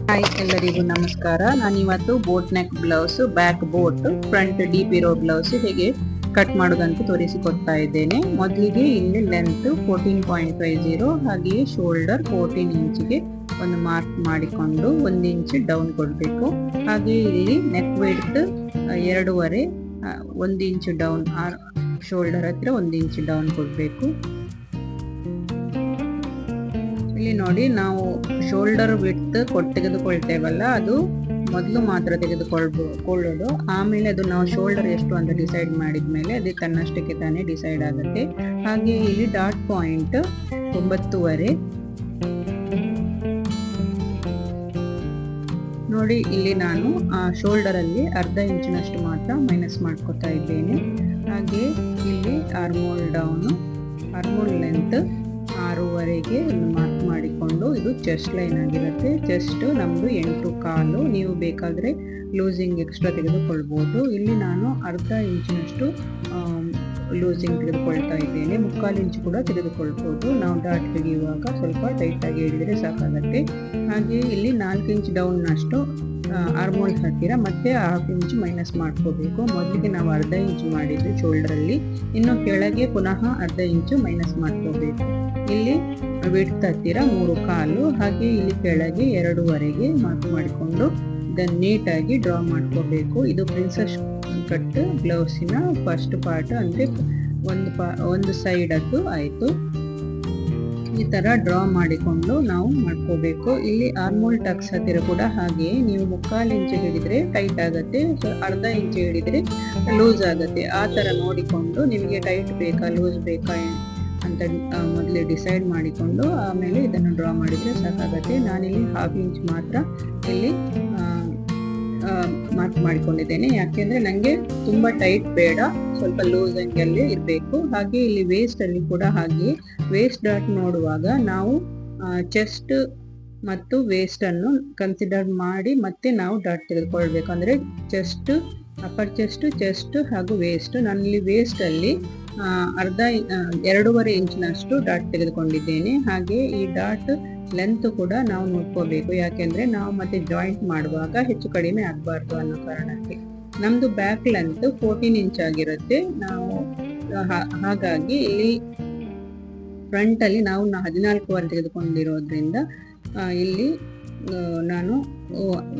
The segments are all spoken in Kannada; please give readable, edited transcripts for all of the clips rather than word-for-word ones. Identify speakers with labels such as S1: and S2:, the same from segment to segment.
S1: ಹಾಯ್, ಎಲ್ಲರಿಗೂ ನಮಸ್ಕಾರ. ನಾನಿವತ್ತು boat neck blouse, back boat, front deep ಇರೋ ಬ್ಲೌಸ್ ಹೇಗೆ ಕಟ್ ಮಾಡೋದಂತ ತೋರಿಸಿಕೊಡ್ತಾ ಇದ್ದೇನೆ. ಮೊದಲಿಗೆ ಇಲ್ಲಿ ಲೆಂತ್ 14.50, ಹಾಗೆಯೇ ಶೋಲ್ಡರ್ 14 ಇಂಚಿಗೆ ಒಂದು ಮಾರ್ಕ್ ಮಾಡಿಕೊಂಡು 1 ಇಂಚ್ ಡೌನ್ ಕೊಡಬೇಕು. ಹಾಗೆ ಇಲ್ಲಿ neck width 2.5, 1 inch down, shoulder ಹತ್ರ 1 ಇಂಚ್ ಡೌನ್ ಕೊಡಬೇಕು. ಇಲ್ಲಿ ನೋಡಿ, ನಾವು ಶೋಲ್ಡರ್ ವಿಡ್ತ್ ತೆಗೆದುಕೊಳ್ತೇವಲ್ಲ, ಅದು ಮೊದಲು ಮಾತ್ರ ತೆಗೆದುಕೊಳ್ಳೋದು. ಆಮೇಲೆ ಅದು ನಾವು ಶೋಲ್ಡರ್ ಎಷ್ಟು ಅಂತ ಡಿಸೈಡ್ ಮಾಡಿದ್ಮೇಲೆ ಅದು ತನ್ನಷ್ಟಕ್ಕೆ ತಾನೇ ಡಿಸೈಡ್ ಆಗುತ್ತೆ. ಹಾಗೆ ಇಲ್ಲಿ ಡಾಟ್ ಪಾಯಿಂಟ್ 9.5 ನೋಡಿ. ಇಲ್ಲಿ ನಾನು ಶೋಲ್ಡರ್ ಅಲ್ಲಿ ಅರ್ಧ ಇಂಚಿನಷ್ಟು ಮಾತ್ರ ಮೈನಸ್ ಮಾಡ್ಕೊತಾ ಇದ್ದೇನೆ. ಹಾಗೆ ಇಲ್ಲಿ ಆರ್ಮೋಲ್ ಡೌನ್, ಆರ್ಮೋಲ್ ಲೆಂತ್ 6.5ಗೆ ಮಾರ್ಕ್ ಮಾಡಿಕೊಂಡು, ಇದು ಚೆಸ್ಟ್ ಲೈನ್ ಆಗಿರುತ್ತೆ. ಚೆಸ್ಟ್ ನಮ್ದು 8.25. ನೀವು ಬೇಕಾದ್ರೆ ಲೂಸಿಂಗ್ ಎಕ್ಸ್ಟ್ರಾ ತೆಗೆದುಕೊಳ್ಬಹುದು. ಇಲ್ಲಿ ನಾನು ಅರ್ಧ ಇಂಚಿನಷ್ಟು ಲೂಸಿಂಗ್ ತೆಗೆದುಕೊಳ್ತಾ ಇದ್ದೇನೆ. 3/4 ಇಂಚು ಕೂಡ ತೆಗೆದುಕೊಳ್ಬಹುದು. ನಾವು ಡಾಟ್ ತೆಗೆಯುವಾಗ ಸ್ವಲ್ಪ ಟೈಟ್ ಆಗಿ ಹಿಡಿದ್ರೆ ಸಾಕಾಗತ್ತೆ. ಹಾಗೆ ಇಲ್ಲಿ 4 ಇಂಚ್ ಡೌನ್ನಷ್ಟು ಆರ್ಮೋಲ್ ಹತ್ತಿರ ಮತ್ತೆ 1/2 ಇಂಚ್ ಮೈನಸ್ ಮಾಡ್ಕೋಬೇಕು. ಮೊದಲಿಗೆ ನಾವು ಅರ್ಧ ಇಂಚು ಮಾಡಿದ್ದು ಶೋಲ್ಡರ್ ಅಲ್ಲಿ, ಇನ್ನು ಕೆಳಗೆ ಪುನಃ ಅರ್ಧ ಇಂಚು ಮೈನಸ್ ಮಾಡ್ಕೋಬೇಕು. ಇಲ್ಲಿ ವಿಡ್ತ್ ಹತ್ತಿರ 3/4, ಹಾಗೆ ಇಲ್ಲಿ ಕೆಳಗೆ 2.5ಗೆ ಮಾರ್ಕ್ ಮಾಡಿಕೊಂಡು ಇದನ್ನು ನೀಟಾಗಿ ಡ್ರಾ ಮಾಡ್ಕೋಬೇಕು. ಇದು ಪ್ರಿನ್ಸಸ್ ಕಟ್ ಬ್ಲೌಸಿನ ಫಸ್ಟ್ ಪಾರ್ಟ್, ಅಂದ್ರೆ ಒಂದು ಸೈಡ್ ಅದು ಆಯ್ತು. ಈ ತರ ಡ್ರಾ ಮಾಡಿಕೊಂಡು ನಾವು ಮಾಡ್ಕೋಬೇಕು. ಇಲ್ಲಿ ಆರ್ಮೋಲ್ ಟಕ್ಸ್ ಹತ್ತಿರ ಕೂಡ ಹಾಗೆ, ನೀವು 3/4 ಇಂಚು ಹಿಡಿದ್ರೆ ಟೈಟ್ ಆಗುತ್ತೆ, ಅರ್ಧ ಇಂಚು ಹಿಡಿದ್ರೆ ಲೂಸ್ ಆಗುತ್ತೆ. ಆ ತರ ನೋಡಿಕೊಂಡು ನಿಮಗೆ ಟೈಟ್ ಬೇಕಾ ಲೂಸ್ ಬೇಕಾ ಅಂತ ಮೊದಲೇ ಡಿಸೈಡ್ ಮಾಡಿಕೊಂಡು ಆಮೇಲೆ ಇದನ್ನು ಡ್ರಾ ಮಾಡಿದ್ರೆ ಸಾಕಾಗತ್ತೆ. ನಾನಿಲ್ಲಿ 1/2 ಇಂಚ್ ಮಾತ್ರ ಇಲ್ಲಿ ಮಾರ್ಕ್ ಮಾಡಿಕೊಂಡಿದ್ದೇನೆ. ಯಾಕೆಂದ್ರೆ ನನಗೆ ತುಂಬಾ ಟೈಟ್ ಬೇಡ, ಸ್ವಲ್ಪ ಲೂಸ್ ಅಂಗಲ್ಲಿ ಇರಬೇಕು. ಹಾಗೆ ಇಲ್ಲಿ ವೇಸ್ಟ್ ಅಲ್ಲಿ ಕೂಡ ಹಾಗೆ, ವೇಸ್ಟ್ ಡಾಟ್ ನೋಡುವಾಗ ನಾವು ಚೆಸ್ಟ್ ಮತ್ತು ವೇಸ್ಟ್ ಅನ್ನು ಕನ್ಸಿಡರ್ ಮಾಡಿ ಮತ್ತೆ ನಾವು ಡಾಟ್ ತೆಗೆದುಕೊಳ್ಬೇಕು. ಅಂದ್ರೆ ಚೆಸ್ಟ್, ಅಪ್ಪರ್ ಚೆಸ್ಟ್ ಹಾಗೂ ವೇಸ್ಟ್. ನಾನಿಲ್ಲಿ ವೇಸ್ಟ್ ಅಲ್ಲಿ 2.5 ಇಂಚಿನಷ್ಟು ಡಾಟ್ ತೆಗೆದುಕೊಂಡಿದ್ದೇನೆ. ಹಾಗೆ ಈ ಡಾಟ್ ಲೆಂತ್ ಕೂಡ ನಾವು ನೋಡ್ಕೋಬೇಕು, ಯಾಕೆಂದ್ರೆ ನಾವು ಮತ್ತೆ ಜಾಯಿಂಟ್ ಮಾಡುವಾಗ ಹೆಚ್ಚು ಕಡಿಮೆ ಆಗಬಾರ್ದು ಅನ್ನೋ ಕಾರಣಕ್ಕೆ. ನಮ್ದು ಬ್ಯಾಕ್ ಲೆಂತ್ 14 ಇಂಚ್ ಆಗಿರುತ್ತೆ. ನಾವು ಹಾಗಾಗಿ ಇಲ್ಲಿ ಫ್ರಂಟ್ ಅಲ್ಲಿ ನಾವು 14 ತೆಗೆದುಕೊಂಡಿರೋದ್ರಿಂದ ಇಲ್ಲಿ ನಾನು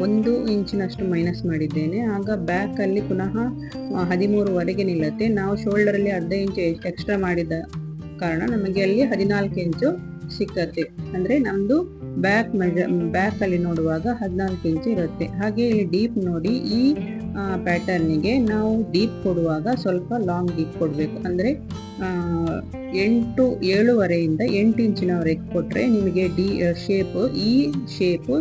S1: 1 ಇಂಚಿನಷ್ಟು ಮೈನಸ್ ಮಾಡಿದ್ದೇನೆ. ಆಗ ಬ್ಯಾಕ್ ಅಲ್ಲಿ ಪುನಃ 13ವರೆಗೆ ನಿಲ್ಲುತ್ತೆ. ನಾವು ಶೋಲ್ಡರ್ ಅಲ್ಲಿ ಅರ್ಧ ಇಂಚು ಎಕ್ಸ್ಟ್ರಾ ಮಾಡಿದ ಕಾರಣ ನಮಗೆ ಅಲ್ಲಿ 14 ಇಂಚು ಸಿಕ್ಕತ್ತೆ. ಅಂದ್ರೆ ನಮ್ದು ಬ್ಯಾಕ್ ಅಲ್ಲಿ ನೋಡುವಾಗ 14 ಇಂಚು ಇರುತ್ತೆ. ಹಾಗೆ ಇಲ್ಲಿ ಡೀಪ್ ನೋಡಿ, ಈ ಪ್ಯಾಟರ್ನಿಗೆ ನಾವು ಡೀಪ್ ಕೊಡುವಾಗ ಸ್ವಲ್ಪ ಲಾಂಗ್ ಡೀಪ್ ಕೊಡಬೇಕು. ಅಂದ್ರೆ 7.5ಇಂದ 8 ಇಂಚಿನವರೆಗೆ ಕೊಟ್ರೆ ನಿಮಗೆ ಈ ಶೇಪ್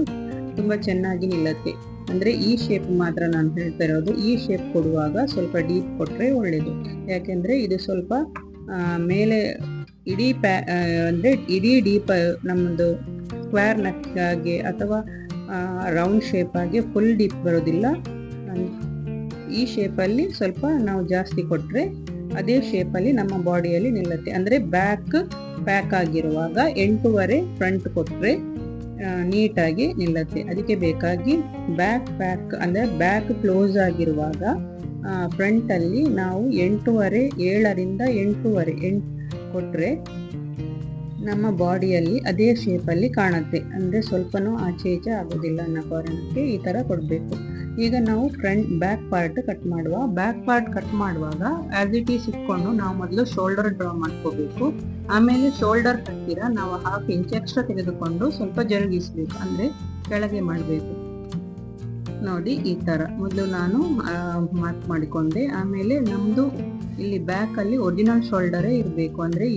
S1: ತುಂಬಾ ಚೆನ್ನಾಗಿ ನಿಲ್ಲುತ್ತೆ. ಅಂದ್ರೆ ಈ ಶೇಪ್ ಮಾತ್ರ ನಾನು ಹೇಳ್ತಾ ಇರೋದು. ಈ ಶೇಪ್ ಕೊಡುವಾಗ ಸ್ವಲ್ಪ ಡೀಪ್ ಕೊಟ್ರೆ ಒಳ್ಳೇದು. ಯಾಕೆಂದ್ರೆ ಇದು ಸ್ವಲ್ಪ ಮೇಲೆ ಇಡೀ ಡೀಪ್ ನಮ್ಮದು ಸ್ಕ್ವೇರ್ ನೆಕ್ ಆಗಿ ಅಥವಾ ರೌಂಡ್ ಶೇಪ್ ಆಗಿ ಫುಲ್ ಡೀಪ್ ಬರೋದಿಲ್ಲ. ಈ ಶೇಪಲ್ಲಿ ಸ್ವಲ್ಪ ನಾವು ಜಾಸ್ತಿ ಕೊಟ್ರೆ ಅದೇ ಶೇಪಲ್ಲಿ ನಮ್ಮ ಬಾಡಿಯಲ್ಲಿ ನಿಲ್ಲುತ್ತೆ. ಅಂದ್ರೆ ಬ್ಯಾಕ್ ಆಗಿರುವಾಗ 8.5 ಫ್ರಂಟ್ ಕೊಟ್ರೆ ನೀಟಾಗಿ ನಿಲ್ಲುತ್ತೆ. ಅದಕ್ಕೆ ಬೇಕಾಗಿ ಬ್ಯಾಕ್ ಅಂದ್ರೆ ಬ್ಯಾಕ್ ಕ್ಲೋಸ್ ಆಗಿರುವಾಗ ಫ್ರಂಟ್ ಅಲ್ಲಿ ನಾವು 8.5, 7ರಿಂದ 8.5 ಕೊಟ್ರೆ ನಮ್ಮ ಬಾಡಿಯಲ್ಲಿ ಅದೇ ಶೇಪಲ್ಲಿ ಕಾಣುತ್ತೆ. ಅಂದ್ರೆ ಸ್ವಲ್ಪನೂ ಆಚೆ ಈಚೆ ಆಗೋದಿಲ್ಲ ಅನ್ನೋ ಕಾರಣಕ್ಕೆ ಈ ತರ ಕೊಡಬೇಕು. ಈಗ ನಾವು ಬ್ಯಾಕ್ ಪಾರ್ಟ್ ಕಟ್ ಮಾಡುವಾಗ ಆಸ್ ಇಟ್ ಈಸ್ ಇಟ್ಕೊಂಡು ನಾವು ಮೊದಲು ಶೋಲ್ಡರ್ ಡ್ರಾ ಮಾಡ್ಕೋಬೇಕು. ಆಮೇಲೆ ಶೋಲ್ಡರ್ ಹತ್ತಿರ ನಾವು 1/2 ಇಂಚ್ ಎಕ್ಸ್ಟ್ರಾ ತೆಗೆದುಕೊಂಡು ಸ್ವಲ್ಪ ಜರುಗಿಸ್ಬೇಕು, ಅಂದ್ರೆ ಕೆಳಗೆ ಮಾಡಬೇಕು. ನೋಡಿ, ಈ ತರ ಮೊದಲು ನಾನು ಮಾರ್ಕ್ ಮಾಡಿಕೊಂಡೆ. ಆಮೇಲೆ ನಮ್ದು ಇಲ್ಲಿ ಬ್ಯಾಕ್ ಅಲ್ಲಿ ಒರಿಜಿನಲ್ ಶೋಲ್ಡರೇ ಇರಬೇಕು. ಅಂದ್ರೆ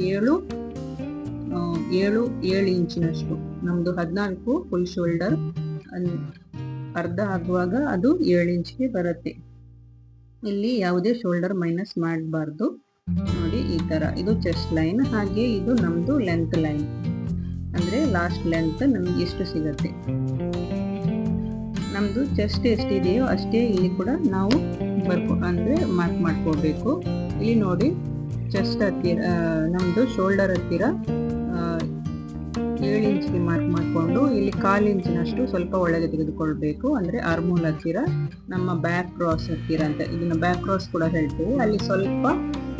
S1: 7 ಇಂಚಿನಷ್ಟು. ನಮ್ದು 14 ಫುಲ್ ಶೋಲ್ಡರ್, ಅರ್ಧ ಆಗುವಾಗ ಅದು 7 ಇಂಚ್ಗೆ ಬರುತ್ತೆ. ಇಲ್ಲಿ ಯಾವುದೇ ಶೋಲ್ಡರ್ ಮೈನಸ್ ಮಾಡಬಾರ್ದು. ನೋಡಿ, ಈ ತರ ಇದು ಚೆಸ್ಟ್ ಲೈನ್. ಹಾಗೆ ಇದು ನಮ್ದು ಲೆಂತ್ ಲೈನ್, ಅಂದ್ರೆ ಲಾಸ್ಟ್ ಲೆಂತ್ ನಮ್ಗೆ ಎಷ್ಟು ಸಿಗತ್ತೆ. ನಮ್ದು ಚೆಸ್ಟ್ ಎಷ್ಟಿದೆಯೋ ಅಷ್ಟೇ ಇಲ್ಲಿ ಕೂಡ ನಾವು ಮಾರ್ಕ್ ಮಾಡ್ಕೋಬೇಕು. ಇಲ್ಲಿ ನೋಡಿ, ಚೆಸ್ಟ್ ಹತ್ತಿರ ನಮ್ದು ಶೋಲ್ಡರ್ ಹತ್ತಿರ 7 ಇಂಚಿಗೆ ಮಾರ್ಕ್ ಮಾಡಿಕೊಂಡು ಇಲ್ಲಿ 1/4 ಇಂಚಿನಷ್ಟು ಸ್ವಲ್ಪ ಒಳಗೆ ತೆಗೆದುಕೊಳ್ಬೇಕು. ಅಂದರೆ ಆರ್ಮೋಲ್ ಹತ್ತಿರ, ನಮ್ಮ ಬ್ಯಾಕ್ ಕ್ರಾಸ್ ಹತ್ತಿರ ಅಂತ ಇದನ್ನು ಬ್ಯಾಕ್ ಕ್ರಾಸ್ ಕೂಡ ಹೇಳ್ತೇವೆ. ಅಲ್ಲಿ ಸ್ವಲ್ಪ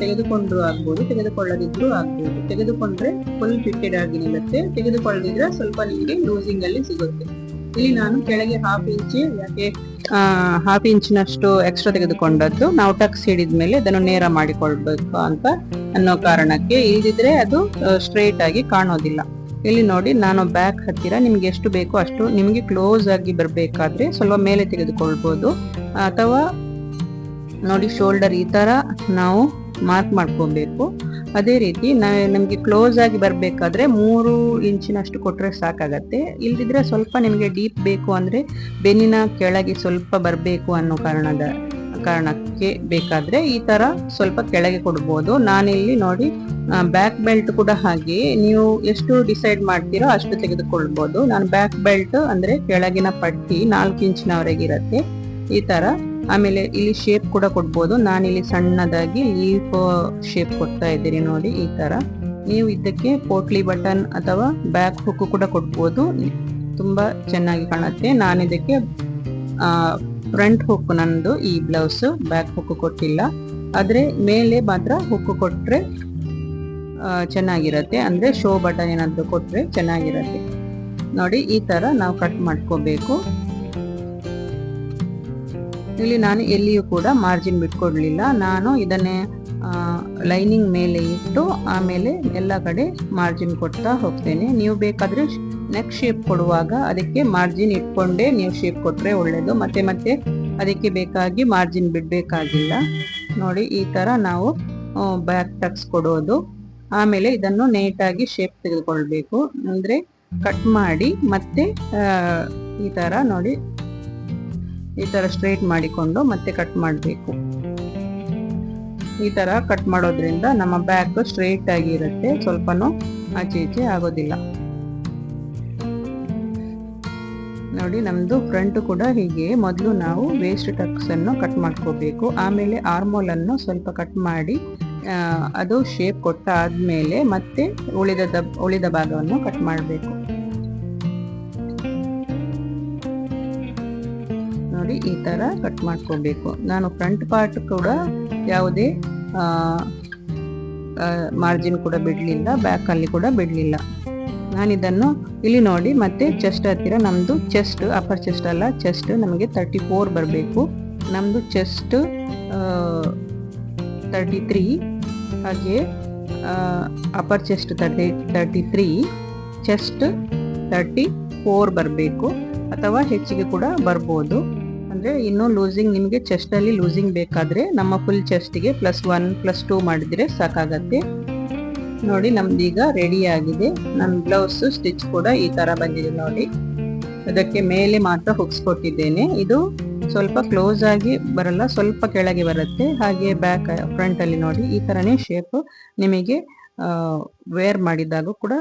S1: ತೆಗೆದುಕೊಂಡು ಆಗ್ಬೋದು, ತೆಗೆದುಕೊಳ್ಳದಿದ್ರೂ ಆಗ್ಬೋದು. ತೆಗೆದುಕೊಂಡ್ರೆ ಫುಲ್ ಫಿಟ್ಟೆಡ್ ಆಗಿ ನಿಲ್ಲುತ್ತೆ, ತೆಗೆದುಕೊಳ್ಳದಿದ್ರೆ ಸ್ವಲ್ಪ ನಿಮಗೆ ಲೂಸಿಂಗ್ ಅಲ್ಲಿ ಸಿಗುತ್ತೆ. ಇಲ್ಲಿ ನಾನು ಕೆಳಗೆ 1/2 ಇಂಚ್, ಯಾಕೆ 1/2 ಇಂಚಿನಷ್ಟು ಎಕ್ಸ್ಟ್ರಾ ತೆಗೆದುಕೊಂಡದ್ದು, ನಾವು ಟಕ್ಸ್ ಹಿಡಿದ್ಮೇಲೆ ಅದನ್ನು ನೇರ ಮಾಡಿಕೊಳ್ಬೇಕು ಅಂತ ಅನ್ನೋ ಕಾರಣಕ್ಕೆ. ಇಲ್ದಿದ್ರೆ ಅದು ಸ್ಟ್ರೈಟ್ ಆಗಿ ಕಾಣೋದಿಲ್ಲ. ಇಲ್ಲಿ ನೋಡಿ, ನಾನು ಬ್ಯಾಕ್ ಹತ್ತಿರ ನಿಮ್ಗೆ ಎಷ್ಟು ಬೇಕೋ ಅಷ್ಟು, ನಿಮಗೆ ಕ್ಲೋಸ್ ಆಗಿ ಬರಬೇಕಾದ್ರೆ ಸ್ವಲ್ಪ ಮೇಲೆ ತೆಗೆದುಕೊಳ್ಬೋದು. ಅಥವಾ ನೋಡಿ, ಶೋಲ್ಡರ್ ಈ ತರ ನಾವು ಮಾರ್ಕ್ ಮಾಡ್ಕೋಬೇಕು. ಅದೇ ರೀತಿ ನಮಗೆ ಕ್ಲೋಸ್ ಆಗಿ ಬರಬೇಕಾದ್ರೆ 3 ಇಂಚಿನಷ್ಟು ಕೊಟ್ಟರೆ ಸಾಕಾಗತ್ತೆ. ಇಲ್ದಿದ್ರೆ ಸ್ವಲ್ಪ ನಿಮಗೆ ಡೀಪ್ ಬೇಕು ಅಂದ್ರೆ ಬೆನ್ನಿನ ಕೆಳಗೆ ಸ್ವಲ್ಪ ಬರಬೇಕು ಅನ್ನೋ ಕಾರಣಕ್ಕೆ ಬೇಕಾದ್ರೆ ಈ ತರ ಸ್ವಲ್ಪ ಕೆಳಗೆ ಕೊಡ್ಬೋದು. ನಾನಿಲ್ಲಿ ನೋಡಿ, ಬ್ಯಾಕ್ ಬೆಲ್ಟ್ ಕೂಡ ಹಾಗೆ ನೀವು ಎಷ್ಟು ಡಿಸೈಡ್ ಮಾಡ್ತೀರೋ ಅಷ್ಟು ತೆಗೆದುಕೊಳ್ಬೋದು. ನಾನು ಬ್ಯಾಕ್ ಬೆಲ್ಟ್ ಅಂದ್ರೆ ಕೆಳಗಿನ ಪಟ್ಟಿ 4 ಇಂಚಿನವರೆಗೆ ಇರುತ್ತೆ ಈ ತರ. ಆಮೇಲೆ ಇಲ್ಲಿ ಶೇಪ್ ಕೂಡ ಕೊಡ್ಬೋದು. ನಾನಿಲ್ಲಿ ಸಣ್ಣದಾಗಿ ಲೀಫ್ ಶೇಪ್ ಕೊಡ್ತಾ ಇದ್ದೀನಿ ನೋಡಿ ಈ ತರ. ನೀವು ಇದಕ್ಕೆ ಪೋಟ್ಲಿ ಬಟನ್ ಅಥವಾ ಬ್ಯಾಕ್ ಹುಕ್ ಕೂಡ ಕೊಡ್ಬೋದು, ತುಂಬಾ ಚೆನ್ನಾಗಿ ಕಾಣುತ್ತೆ. ನಾನು ಇದಕ್ಕೆ ಫ್ರಂಟ್ ಹುಕ್, ನಂದು ಈ ಬ್ಲೌಸ್ ಬ್ಯಾಕ್ ಹುಕ್ ಕೊಟ್ಟಿಲ್ಲ, ಆದ್ರೆ ಮೇಲೆ ಮಾತ್ರ ಹುಕ್ ಕೊಟ್ರೆ ಚೆನ್ನಾಗಿರತ್ತೆ. ಅಂದ್ರೆ ಶೋ ಬಟನ್ ಏನಾದ್ರು ಕೊಟ್ರೆ ಚೆನ್ನಾಗಿರತ್ತೆ. ನೋಡಿ ಈ ತರ ನಾವು ಕಟ್ ಮಾಡ್ಕೋಬೇಕು. ಇಲ್ಲಿ ನಾನು ಎಲ್ಲಿಯೂ ಕೂಡ ಮಾರ್ಜಿನ್ ಬಿಟ್ಕೊಡ್ಲಿಲ್ಲ. ನಾನು ಇದನ್ನೇ ಲೈನಿಂಗ್ ಮೇಲೆ ಇಟ್ಟು ಆಮೇಲೆ ಎಲ್ಲ ಕಡೆ ಮಾರ್ಜಿನ್ ಕೊಡ್ತಾ ಹೋಗ್ತೇನೆ. ನೀವು ಬೇಕಾದ್ರೆ ನೆಕ್ ಶೇಪ್ ಕೊಡುವಾಗ ಅದಕ್ಕೆ ಮಾರ್ಜಿನ್ ಇಟ್ಕೊಂಡೇ ನೀವು ಶೇಪ್ ಕೊಟ್ರೆ ಒಳ್ಳೇದು. ಮತ್ತೆ ಮತ್ತೆ ಅದಕ್ಕೆ ಬೇಕಾಗಿ ಮಾರ್ಜಿನ್ ಬಿಡ್ಬೇಕಾಗಿಲ್ಲ. ನೋಡಿ ಈ ತರ ನಾವು ಬ್ಯಾಕ್ ಟಕ್ಸ್ ಕೊಡೋದು. ಆಮೇಲೆ ಇದನ್ನು ನೀಟಾಗಿ ಶೇಪ್ ತೆಗೆದುಕೊಳ್ಬೇಕು. ಅಂದ್ರೆ ಕಟ್ ಮಾಡಿ ಮತ್ತೆ ಈ ತರ ನೋಡಿ, ಈ ತರ ಸ್ಟ್ರೈಟ್ ಮಾಡಿಕೊಂಡು ಮತ್ತೆ ಕಟ್ ಮಾಡಬೇಕು. ಈ ತರ ಕಟ್ ಮಾಡೋದ್ರಿಂದ ನಮ್ಮ ಬ್ಯಾಕ್ ಸ್ಟ್ರೈಟ್ ಆಗಿ ಇರುತ್ತೆ, ಸ್ವಲ್ಪನೂ ಆಚೆ ಈಚೆ ಆಗೋದಿಲ್ಲ. ನೋಡಿ, ನಮ್ದು ಫ್ರಂಟ್ ಕೂಡ ಹೀಗೆ. ಮೊದಲು ನಾವು ವೇಸ್ಟ್ ಟಕ್ಸ್ ಅನ್ನು ಕಟ್ ಮಾಡ್ಕೋಬೇಕು. ಆಮೇಲೆ ಆರ್ಮೋಲ್ ಅನ್ನು ಸ್ವಲ್ಪ ಕಟ್ ಮಾಡಿ ಅದು ಶೇಪ್ ಕೊಟ್ಟ ಆದ್ಮೇಲೆ ಮತ್ತೆ ಉಳಿದ ಭಾಗವನ್ನು ಕಟ್ ಮಾಡಬೇಕು. ನೋಡಿ ಈ ತರ ಕಟ್ ಮಾಡ್ಕೋಬೇಕು. ನಾನು ಫ್ರಂಟ್ ಪಾರ್ಟ್ ಕೂಡ ಯಾವುದೇ ಮಾರ್ಜಿನ್ ಕೂಡ ಬಿಡ್ಲಿಲ್ಲ, ಬ್ಯಾಕ್ ಅಲ್ಲಿ ಕೂಡ ಬಿಡ್ಲಿಲ್ಲ. ನಾನಿದನ್ನು ಇಲ್ಲಿ ನೋಡಿ, ಮತ್ತೆ ಚೆಸ್ಟ್ ಹತ್ತಿರ ನಮ್ದು ಚೆಸ್ಟ್, ಅಪ್ಪರ್ ಚೆಸ್ಟ್ ಅಲ್ಲ ಚೆಸ್ಟ್, ನಮಗೆ 34 ಬರಬೇಕು. ನಮ್ದು ಚೆಸ್ಟ್ 33, ಹಾಗೆ ಅಪ್ಪರ್ ಚೆಸ್ಟ್ 33, ಚೆಸ್ಟ್ 34 ಬರಬೇಕು. ಅಥವಾ ಹೆಚ್ಚಿಗೆ ಕೂಡ ಬರ್ಬೋದು. ಅಂದ್ರೆ ಇನ್ನು ಲೂಸಿಂಗ್, ನಿಮಗೆ ಚೆಸ್ಟ್ ಅಲ್ಲಿ ಲೂಸಿಂಗ್ ಬೇಕಾದ್ರೆ ನಮ್ಮ ಫುಲ್ ಚೆಸ್ಟ್ಗೆ +1 +2 ಮಾಡಿದ್ರೆ ಸಾಕಾಗತ್ತೆ. ನೋಡಿ, ನಮ್ದೀಗ ರೆಡಿ ಆಗಿದೆ. ನನ್ನ ಬ್ಲೌಸ್ ಸ್ಟಿಚ್ ಕೂಡ ಈ ತರ ಬಂದಿದೆ ನೋಡಿ. ಅದಕ್ಕೆ ಮೇಲೆ ಮಾತ್ರ ಹುಕ್ಸ್ ಕೊಟ್ಟಿದ್ದೇನೆ. ಇದು ಸ್ವಲ್ಪ ಕ್ಲೋಸ್ ಆಗಿ ಬರಲ್ಲ, ಸ್ವಲ್ಪ ಕೆಳಗೆ ಬರುತ್ತೆ. ಹಾಗೆ ಬ್ಯಾಕ್ ಫ್ರಂಟ್ ಅಲ್ಲಿ ನೋಡಿ ಈ ತರನೇ ಶೇಪ್ ನಿಮಗೆ ವೇರ್ ಮಾಡಿದಾಗ ಕೂಡ